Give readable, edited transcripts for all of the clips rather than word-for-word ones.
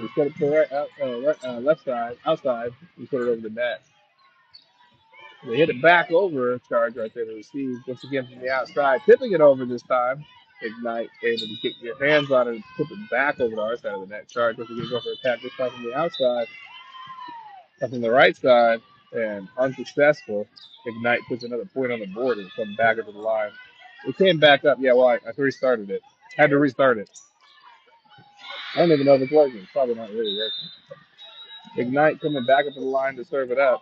We set it to the left side, outside. We put it over the net. They hit it back over. Charge right there to receive. Once again from the outside, tipping it over this time. Ignite able to get your hands on it and tip it back over to our side of the net. Charge once again go for attack this time from the outside, from the right side, and unsuccessful. Ignite puts another point on the board and comes back into the line. It came back up. Yeah, well, I restarted it. Had to restart it. I don't even know if it's working. It's probably not really working. Ignite coming back up to the line to serve it up.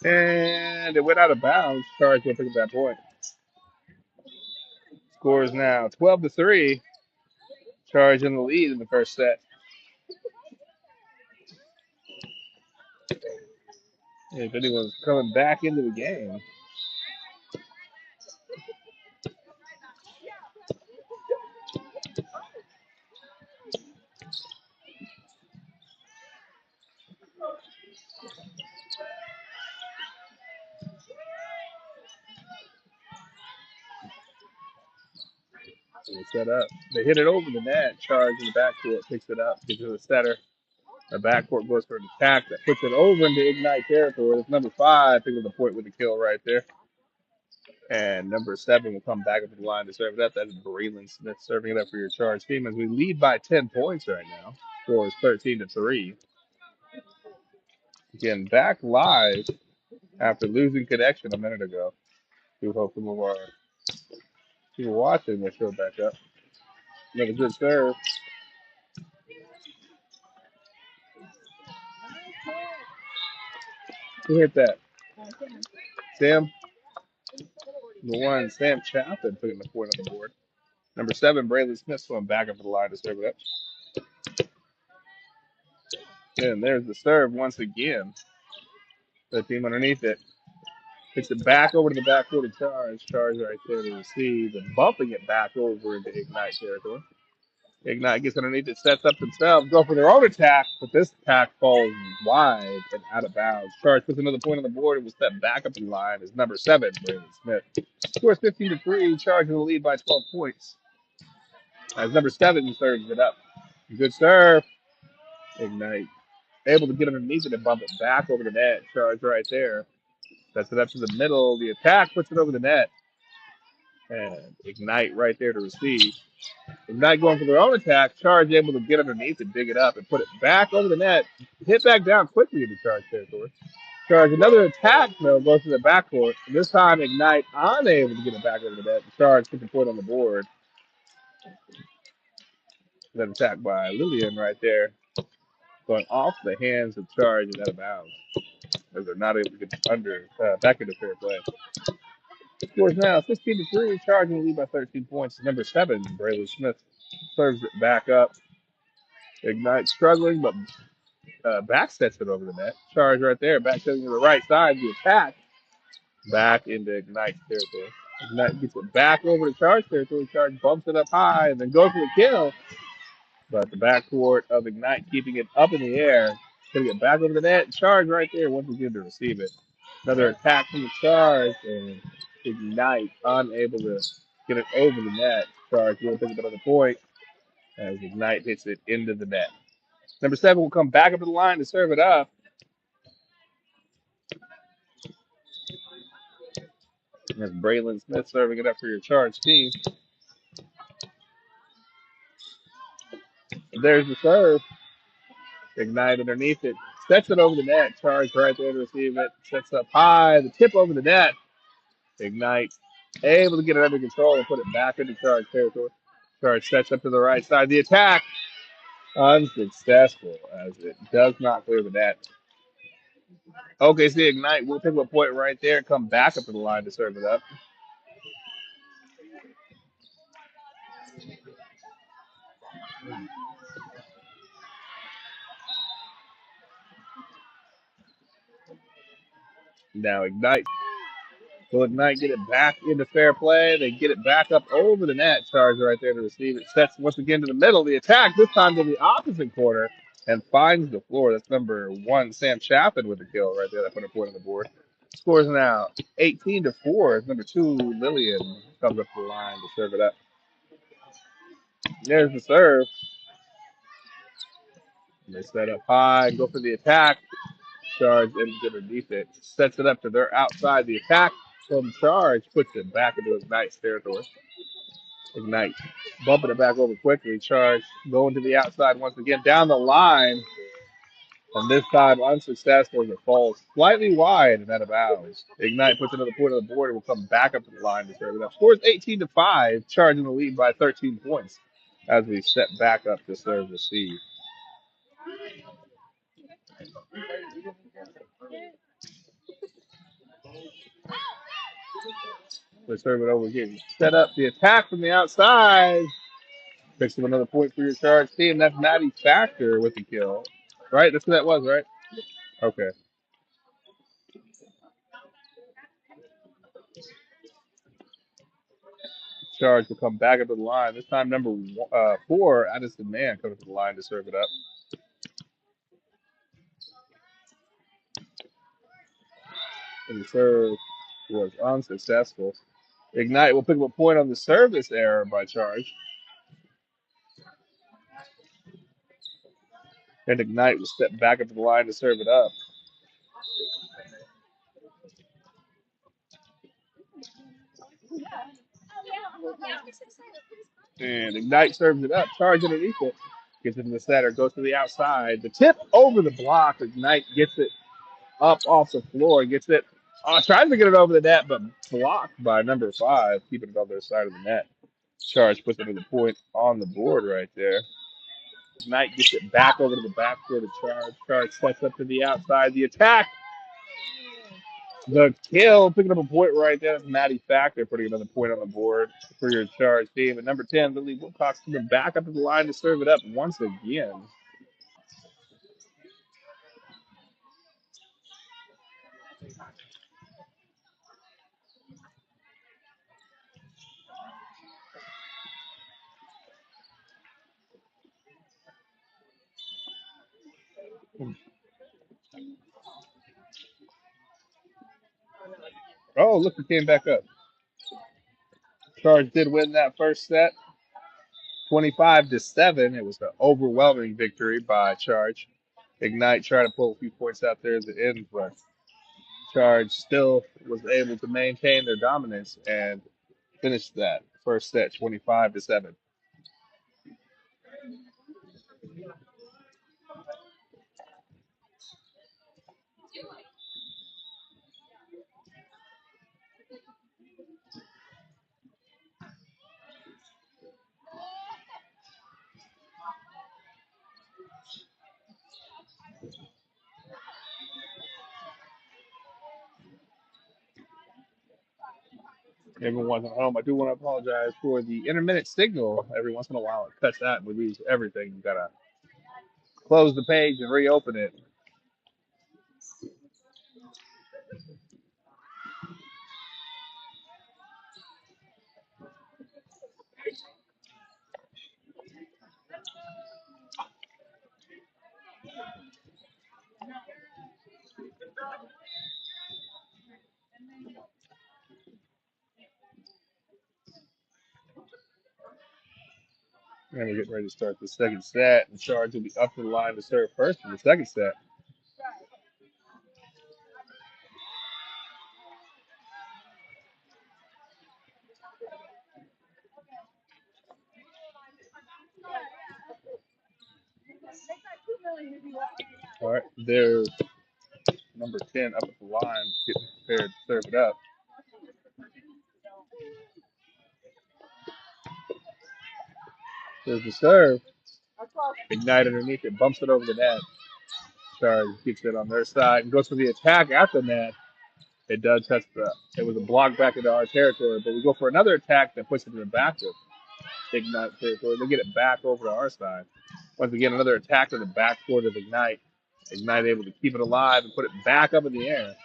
And it went out of bounds. Charge will pick up that point. Score is now 12-3. Charge in the lead in the first set. If anyone's coming back into the game. They set up. They hit it over the net. Charge in the backcourt picks it up, gives it to the setter. Our backcourt goes for an attack that puts it over into Ignite territory. It's number 5 picking up the point with the kill right there. And number 7 will come back up to the line to serve it up. That's Braylon Smith serving it up for your Charge team as we lead by 10 points right now. Score is 13-3. Again, back live after losing connection a minute ago. We hope some of our people watching will show back up. Another good serve. Who hit that? Sam? The one, Sam Chaplin putting the point on the board. Number 7, Braylon Smith going back up to the line to serve it up. And there's the serve once again. The team underneath it. Picks it back over to the backcourt of Charge. Charge right there to receive and bumping it back over into Ignite territory. Ignite gets underneath it, sets up themselves, go for their own attack, but this attack falls wide and out of bounds. Charge puts another point on the board and will step back up in line as number 7, Braylon Smith. Scores 15-3, Charge in the lead by 12 points. As number 7 serves it up. Good serve. Ignite. Able to get underneath it and bump it back over the net. Charge right there. Sets it up to the middle. The attack puts it over the net. And Ignite right there to receive. Ignite going for their own attack. Charge able to get underneath and dig it up and put it back over the net. Hit back down quickly into Charge territory. Charge another attack though goes to the backcourt. This time Ignite unable to get it back over the net. Charge gets the point on the board. That attack by Lillian right there. Going off the hands of Charge and out of bounds. As they're not able to get back into fair play. Scores now 16-3, Charge in the lead by 13 points. Number 7, Braylon Smith serves it back up. Ignite struggling, but back sets it over the net. Charge right there, back setting to the right side. The attack back into Ignite territory. Ignite gets it back over to Charge territory. Charge bumps it up high and then goes for the kill. But the backcourt of Ignite keeping it up in the air. Going to get back over the net. Charge right there once again to receive it. Another attack from the Charge and Ignite unable to get it over the net. Charge will pick up another point as Ignite hits it into the net. Number 7 will come back up to the line to serve it up. That's Braylon Smith serving it up for your Charge team. There's the serve. Ignite underneath it. Sets it over the net. Charge right there to receive it. Sets up high. The tip over the net. Ignite able to get it under control and put it back into Charge territory. Charge sets up to the right side. The attack unsuccessful as it does not clear the net. OKC Ignite will pick up a point right there. Come back up to the line to serve it up. Now Ignite Will Ignite get it back into fair play? They get it back up over the net. Charge right there to receive it. Sets once again to the middle. The attack this time to the opposite corner and finds the floor. That's number 1, Sam Chaffin with the kill right there. That put a point on the board. Scores now 18-4. Number 2, Lillian comes up the line to serve it up. There's the serve. They set up high, go for the attack. Charge ends underneath it. Sets it up to their outside. The attack from Charge puts it back into Ignite's territory. Ignite bumping it back over quickly. Charge going to the outside once again down the line. And this time unsuccessful as it falls slightly wide and out of bounds. Ignite puts another point on the board and will come back up to the line to serve it up. Scores 18-5, Charge in the lead by 13 points as we step back up to serve receive. Let's serve it over again. Set up the attack from the outside. Picks up another point for your Charge team. That's Maddie Factor with the kill. Right? That's who that was, right? Okay. Charge will come back up to the line. This time, number 4, Addison Man, comes to the line to serve it up. And the serve was unsuccessful. Ignite will pick up a point on the service error by Charge. And Ignite will step back up to the line to serve it up. And Ignite serves it up. Charge underneath it. Gets it in the center. Goes to the outside. The tip over the block. Ignite gets it up off the floor. Gets it. Tries to get it over the net, but blocked by number 5, keeping it on their side of the net. Charge puts another point on the board right there. Knight gets it back over to the backcourt of Charge. Charge sets up to the outside. The attack. The kill. Picking up a point right there. That's Maddie Factor putting another point on the board for your Charge team. And number 10, Lily Wilcox coming back up to the line to serve it up once again. Oh, look, it came back up. Charge did win that first set, 25-7. It was an overwhelming victory by Charge. Ignite tried to pull a few points out there at the end, but Charge still was able to maintain their dominance and finish that first set 25-7. Everyone watching at home, I do want to apologize for the intermittent signal. Every once in a while, it cuts out and we lose everything. You gotta close the page and reopen it. And we're getting ready to start the second set. And Charge will be up to the line to serve first in the second set. All right, there's number 10 up at the line, getting prepared to serve it up. There's the serve. Ignite underneath it, bumps it over the net. Charge keeps it on their side and goes for the attack at the net. It does touch the. It was a block back into our territory, but we go for another attack that puts it in the back of Ignite territory. They get it back over to our side. Once again, another attack to the backcourt of Ignite. Ignite able to keep it alive and put it back up in the air.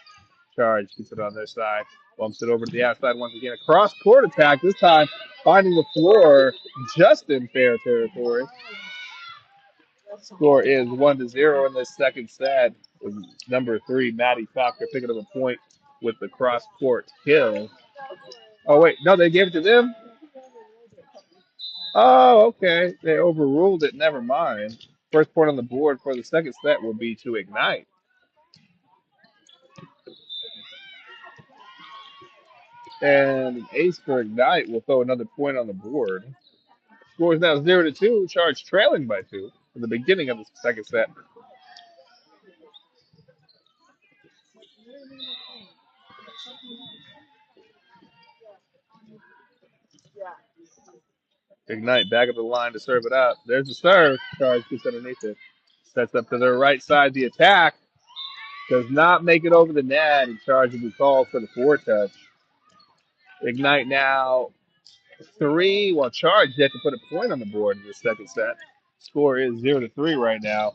Charge keeps it on their side. Bumps it over to the outside once again. A cross-court attack, this time finding the floor just in fair territory. Score is 1-0 in this second set. With number 3, Maddie Falker, picking up a point with the cross-court kill. Oh, wait. No, they gave it to them? Oh, okay. They overruled it. Never mind. First point on the board for the second set will be to Ignite. And an ace for Ignite will throw another point on the board. Score is now 0-2. Charge trailing by 2 in the beginning of the second set. Ignite back up the line to serve it up. There's the serve. Charge gets underneath it. Sets up to their right side. The attack does not make it over the net. And Charge will be called for the foretouch. Ignite now 3. While Charge yet to put a point on the board in the second set. Score is 0-3 right now.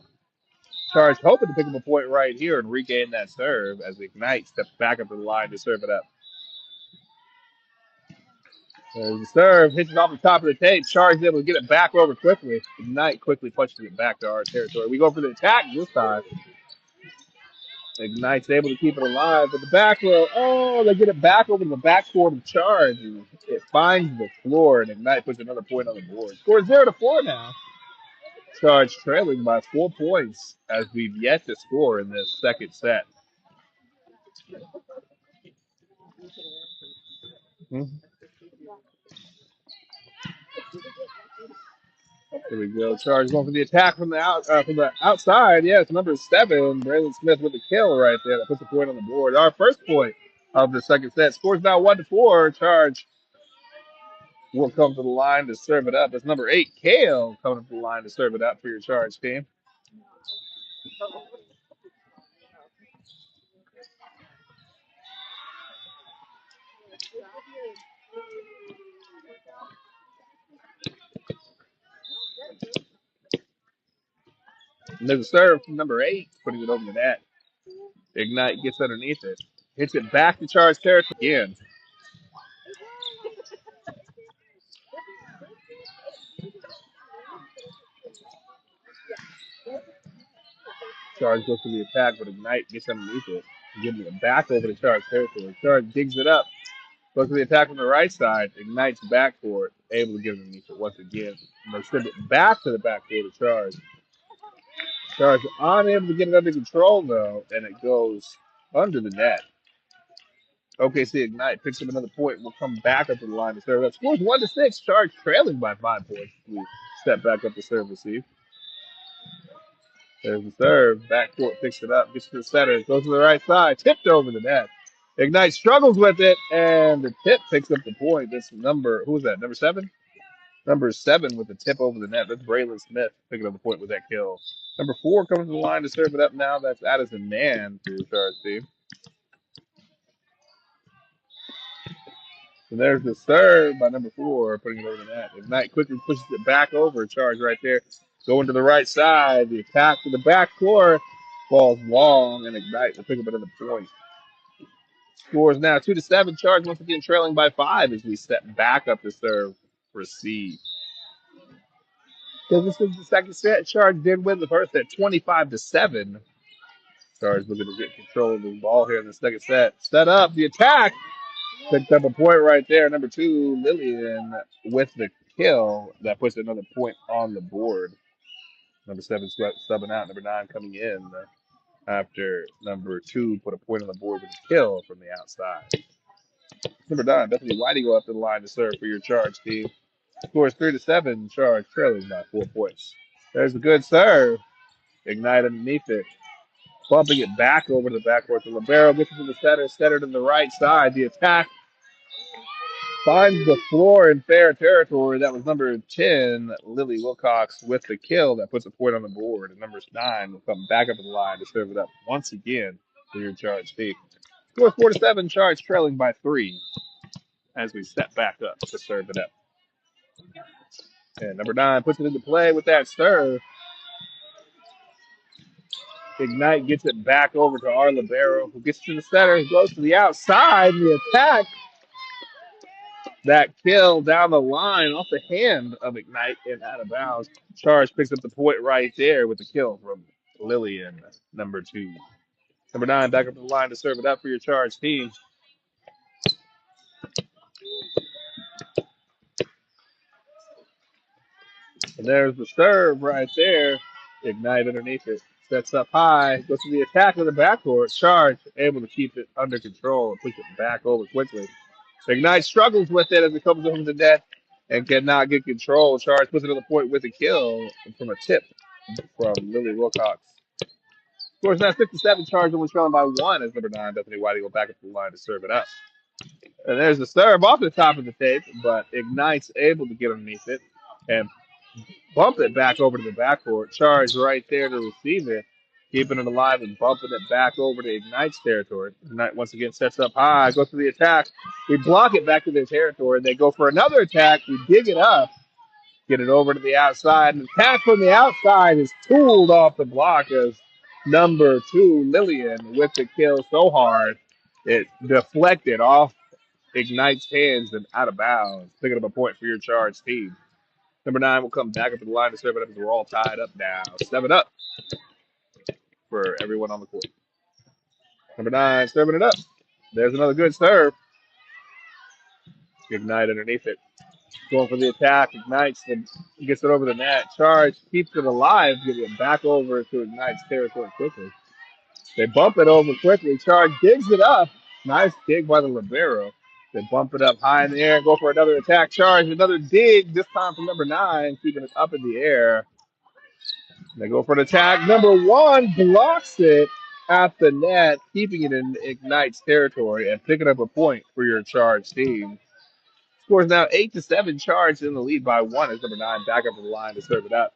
Charge hoping to pick up a point right here and regain that serve as Ignite steps back up to the line to serve it up. There's the serve, hits it off the top of the tape. Charge able to get it back over quickly. Ignite quickly punches it back to our territory. We go for the attack this time. Ignite's able to keep it alive, but the back row, oh, they get it back over to the backcourt of Charge. And it finds the floor, and Ignite puts another point on the board. Score 0-4 now. Charge trailing by 4 points as we've yet to score in this second set. Here we go. Charge going for the attack from the outside. Yeah, it's number 7, Braylon Smith with the kill right there. That puts a point on the board. Our first point of the second set. Scores now 1-4. Charge will come to the line to serve it up. It's number 8, Kale, coming to the line to serve it up for your Charge team. And there's a serve from number 8, putting it over the net. Ignite gets underneath it. Hits it back to Charge territory again. Charge goes for the attack, but Ignite gets underneath it. Giving it back over to Charge territory. Charge digs it up. Goes to the attack from the right side. Ignites backcourt. Able to get underneath it once again. And they send it back to the backcourt of Charge. Charge unable to get it under control, though, and it goes under the net. OKC Ignite picks up another point. We'll come back up to the line to serve. That scores 1-6. Charge trailing by 5 points. We step back up to serve receive. There's the serve. Backcourt picks it up. Gets to the center. Goes to the right side. Tipped over the net. Ignite struggles with it, and the tip picks up the point. This number, who was that? Number 7? Number 7 with the tip over the net. That's Braylon Smith picking up the point with that kill. Number 4 comes to the line to serve it up now. That's Addison Mann for your Charge team. And there's the serve by number 4, putting it over the net. Ignite quickly pushes it back over. Charge right there. Going to the right side. The attack to the back court falls long, and Ignite will pick up another point. Scores now 2-7. Charge once again trailing by 5 as we step back up to serve receive. Because this is the second set. Charge did win the first set 25-7. Charge looking to get control of the ball here in the second set. Set up the attack. Picked up a point right there. Number 2, Lillian with the kill. That puts another point on the board. Number 7 subbing out. Number 9 coming in after number 2 put a point on the board with a kill from the outside. Number 9, Bethany Whitey go up to the line to serve for your Charge team. Scores 3-7. Charge trailing by 4 points. There's a good serve. Ignite underneath it. Bumping it back over to the backcourt. The libero gets it to the center. Center to the right side. The attack finds the floor in fair territory. That was number 10, Lily Wilcox, with the kill. That puts a point on the board. And number 9 will come back up to the line to serve it up once again for your Charge team. Score 4-7. Charge trailing by 3 as we step back up to serve it up. And number 9 puts it into play with that serve. Ignite gets it back over to our libero, who gets to the center, goes to the outside, and the attack. That kill down the line off the hand of Ignite and out of bounds. Charge picks up the point right there with the kill from Lillian, number 2. Number 9 back up the line to serve it up for your Charge team. And there's the serve right there. Ignite underneath it. Sets up high. Goes to the attack of the backcourt. Charge able to keep it under control and push it back over quickly. Ignite struggles with it as it comes over the net and cannot get control. Charge puts it on the point with a kill from a tip from Lily Wilcox. Scores now 57. Charge only trailing by 1 as number 9 Bethany Whiting go back up the line to serve it up. And there's the serve off the top of the tape, but Ignite's able to get underneath it and bump it back over to the backcourt. Charge right there to receive it, keeping it alive and bumping it back over to Ignite's territory. Ignite once again sets up high, goes for the attack. We block it back to their territory. They go for another attack. We dig it up, get it over to the outside. And the attack from the outside is tooled off the block as number 2, Lillian, with the kill so hard it deflected off Ignite's hands and out of bounds, picking up a point for your Charge team. Number 9 will come back up to the line to serve it up as we're all tied up now. 7 up for everyone on the court. Number 9 serving it up. There's another good serve. Ignite underneath it. Going for the attack. Ignites and gets it over the net. Charge keeps it alive. Getting it back over to Ignite's territory quickly. They bump it over quickly. Charge digs it up. Nice dig by the libero. They bump it up high in the air and go for another attack. Charge, another dig, this time from number 9, keeping it up in the air. They go for an attack. Number 1 blocks it at the net, keeping it in Ignite's territory and picking up a point for your Charge team. Scores now 8-7. Charge in the lead by 1 as number 9 back up to the line to serve it up.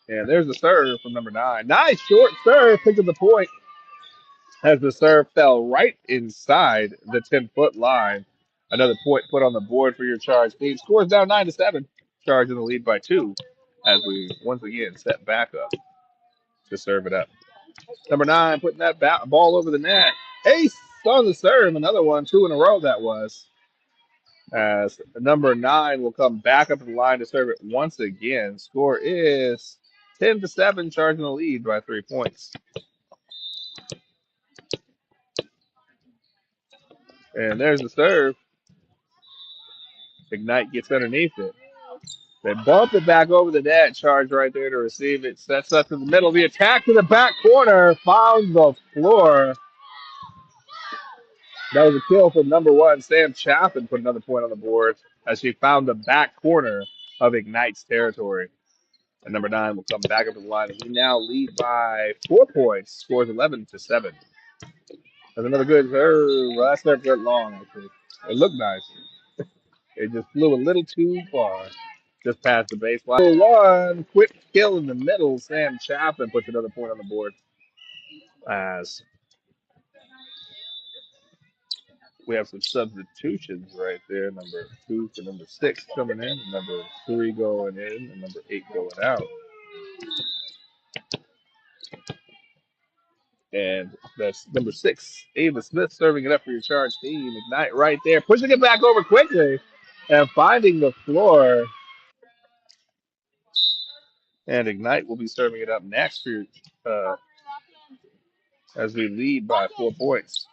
And there's the serve from number 9. Nice short serve, picked up the point as the serve fell right inside the 10-foot line. Another point put on the board for your Charge team. Scores now 9-7. Charge in the lead by 2 as we once again set back up to serve it up. Number 9 putting that ball over the net. Ace on the serve. Another one, 2 in a row that was. As number 9 will come back up to the line to serve it once again. Score is 10-7, Charging the lead by 3 points. And there's the serve. Ignite gets underneath it. They bump it back over the net. Charge right there to receive it. Sets up to the middle. The attack to the back corner. Found the floor. That was a kill from number 1. Sam Chaffin put another point on the board as she found the back corner of Ignite's territory. And number 9 will come back up to the line. And we now lead by 4 points. Scores 11-7. That's another good serve. Well, that serve went long, actually. It looked nice. It just flew a little too far. Just past the baseline. 1 quick kill in the middle. Sam Chaffin puts another point on the board. As we have some substitutions right there. Number 2 for number 6 coming in. Number 3 going in. And number 8 going out. And that's number 6, Ava Smith, serving it up for your Charge team. Ignite right there, pushing it back over quickly and finding the floor. And Ignite will be serving it up next for as we lead by 4 points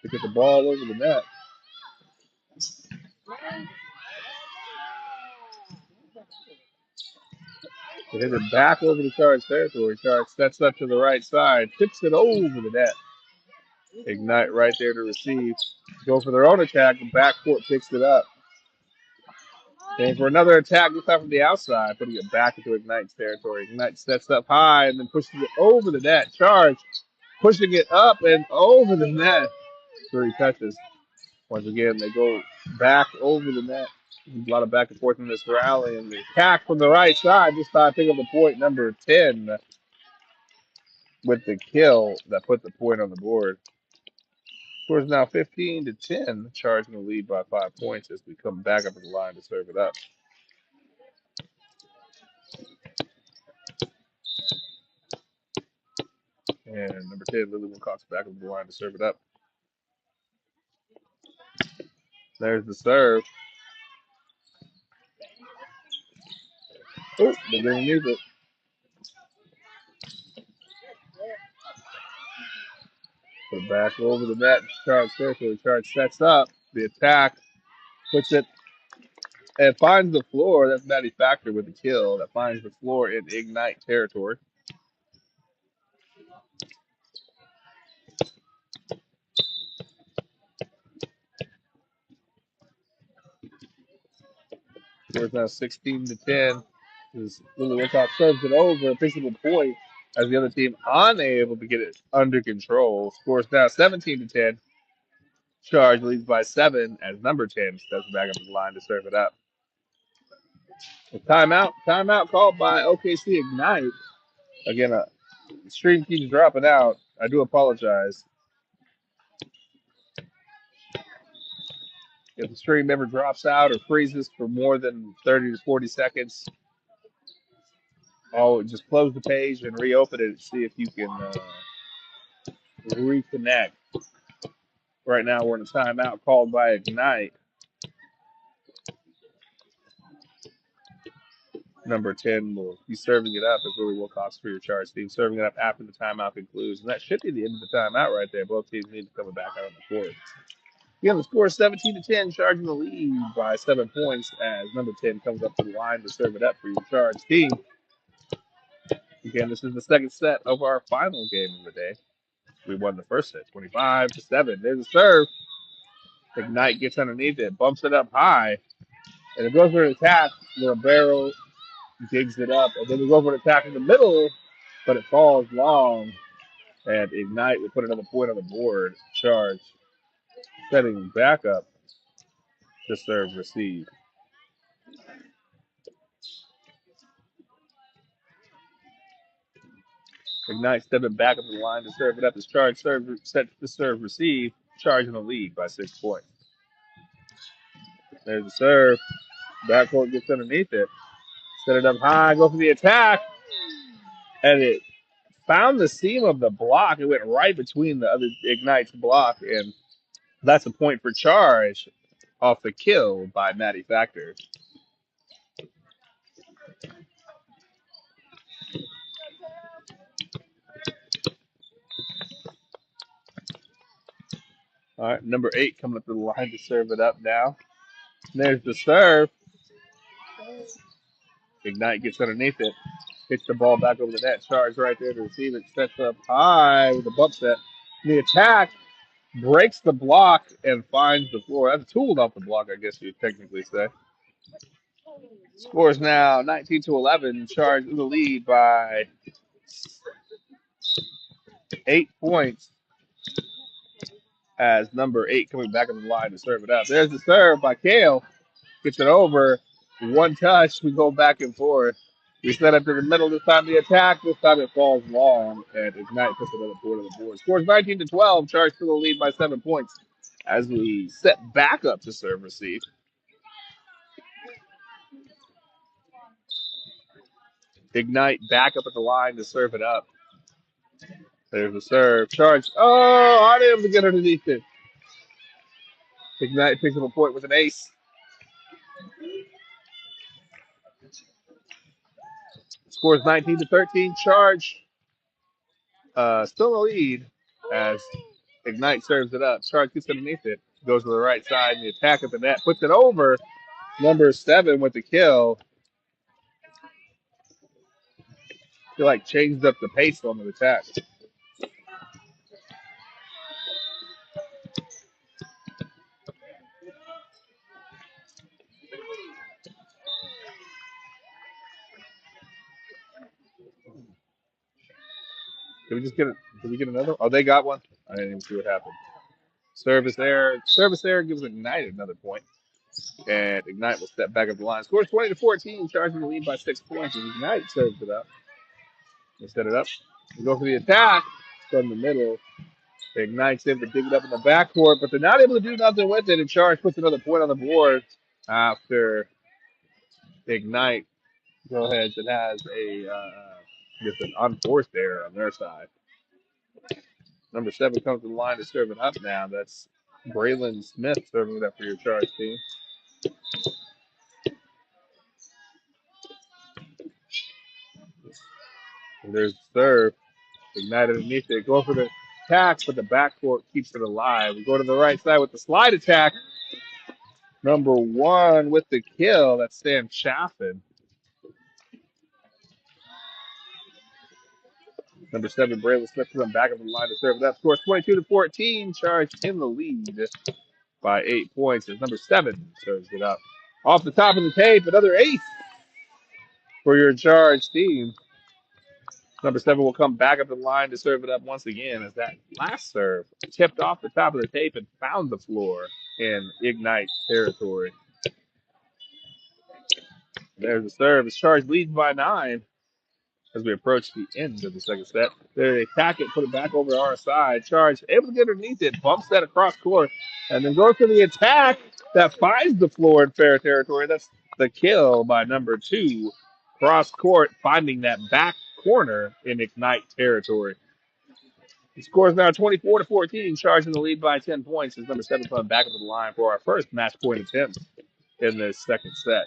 to get the ball over the net. They hit it back over the Charge territory. Charge sets up to the right side, tips it over the net. Ignite right there to receive. Go for their own attack. The backcourt picks it up. And for another attack, this time from the outside, putting it back into Ignite's territory. Ignite sets up high and then pushes it over the net. Charge pushing it up and over the net. 3 touches. Once again, they go back over the net. A lot of back and forth in this rally. And the attack from the right side, this time picking up the point, number 10, with the kill that put the point on the board. Score is now 15-10, Charging the lead by 5 points as we come back up to the line to serve it up. And number 10, Lily Wilcox back of the line to serve it up. There's the serve. Oh, they're going to use it. Put it back over the net. Charge territory. Charge sets up. The attack puts it and finds the floor. That's Maddie Factor with the kill. That finds the floor in Ignite territory. Score's now 16-10. As Lily Wilcox serves it over, picks up a point as the other team unable to get it under control. Scores now 17-10. Charge leads by 7 as number 10 steps back up the line to serve it up. A timeout called by OKC Ignite. Again, the stream keeps dropping out. I do apologize. If the stream ever drops out or freezes for more than 30 to 40 seconds, I'll just close the page and reopen it and see if you can reconnect. Right now, we're in a timeout called by Ignite. Number 10 will be serving it up as Lily Wilcox for your charge team, serving it up after the timeout concludes. And that should be the end of the timeout right there. Both teams need to come back out on the court. Again, the score is 17-10, charging the lead by 7 points as number 10 comes up to the line to serve it up for your charge team. Again, this is the second set of our final game of the day. We won the first set, 25-7. There's a serve. Ignite gets underneath it, bumps it up high, and it goes for an attack. Little barrel digs it up, and then we go for an attack in the middle, but it falls long. And Ignite will put another point on the board. Charge setting back up to serve receive. Ignite stepping back up the line to serve it up as Charge set to serve receive. Charge in the lead by 6 points. There's the serve. Backcourt gets underneath it. Set it up high, go for the attack. And it found the seam of the block. It went right between the other Ignite's block. And that's a point for Charge off the kill by Maddie Factor. All right, number 8 coming up to the line to serve it up now. There's the serve. Ignite gets underneath it. Hits the ball back over the net. Charge right there to receive it. Sets up high with a bump set. The attack breaks the block and finds the floor. That's tooled off the block, I guess you'd technically say. Scores now 19-11. Charge in the lead by 8 points as number 8 coming back on the line to serve it up. There's the serve by Kale. Gets it over. One touch. We go back and forth. We set up to the middle this time. The attack. This time it falls long. And Ignite puts another point on the board. Scores 19-12. Charge to the lead by 7 points as we set back up to serve receive. Ignite back up at the line to serve it up. There's the serve. Charge. Oh, unable to get underneath it. Ignite picks up a point with an ace. Scores 19-13. Charge still in the lead as Ignite serves it up. Charge gets underneath it. Goes to the right side. And the attack at the net puts it over. Number 7 with the kill. Feel like changed up the pace on the attack. Did we just get it? Did we get another? Oh, they got one. I didn't even see what happened. Service error. Service error gives Ignite another point. And Ignite will step back up the line. Scores 20-14, charging the lead by 6 points. And Ignite serves it up. They set it up. They go for the attack from the middle. Ignite's able to dig it up in the backcourt, but they're not able to do nothing with it. And Charge puts another point on the board after Ignite goes ahead and has just an unforced error on their side. Number 7 comes to the line to serve it up now. That's Braylon Smith serving it up for your Charge team. And there's the serve. Ignite underneath it. Go for the attack, but the backcourt keeps it alive. We go to the right side with the slide attack. Number 1 with the kill. That's Sam Chaffin. Number 7, Braylon Smith comes back up the line to serve it up. Scores 22-14. Charge in the lead by 8 points as number 7 serves it up. Off the top of the tape, another ace for your Charge team. Number 7 will come back up the line to serve it up once again as that last serve tipped off the top of the tape and found the floor in Ignite territory. There's the serve. It's Charge leads by 9 as we approach the end of the second set. They attack it, put it back over to our side. Charge able to get underneath it, bumps that across court, and then goes to the attack that finds the floor in fair territory. That's the kill by number 2. Cross court, finding that back corner in Ignite territory. The score is now 24-14, Charging the lead by 10 points as number 7 coming back up the line for our first match point attempt in this second set.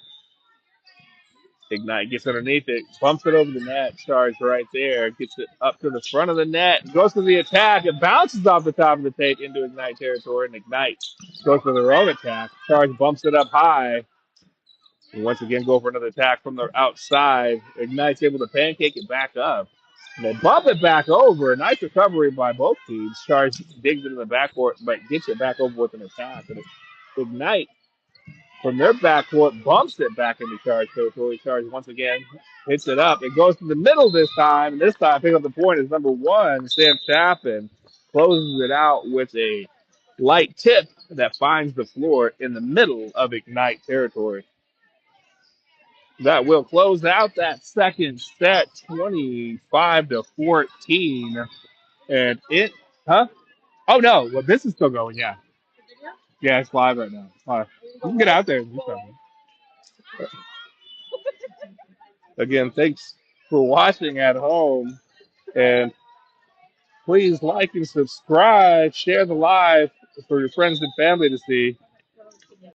Ignite gets underneath it, bumps it over the net, Charge right there, gets it up to the front of the net, goes to the attack, it bounces off the top of the tape into Ignite territory, and Ignite goes for their own attack. Charge bumps it up high, and once again go for another attack from the outside. Ignite's able to pancake it back up. And they bump it back over. Nice recovery by both teams. Charge digs into the backcourt, but gets it back over with an attack. And Ignite from their backcourt bumps it back into Charge territory. Charge once again hits it up. It goes to the middle this time. And this time, pick up the point is number 1, Sam Chaffin. Closes it out with a light tip that finds the floor in the middle of Ignite territory. That will close out that second set, 25-14. And it, huh? Oh, no. Well, this is still going, yeah. Yeah, it's live right now. It's live. You can get out there and do something. Again, thanks for watching at home. And please like and subscribe. Share the live for your friends and family to see.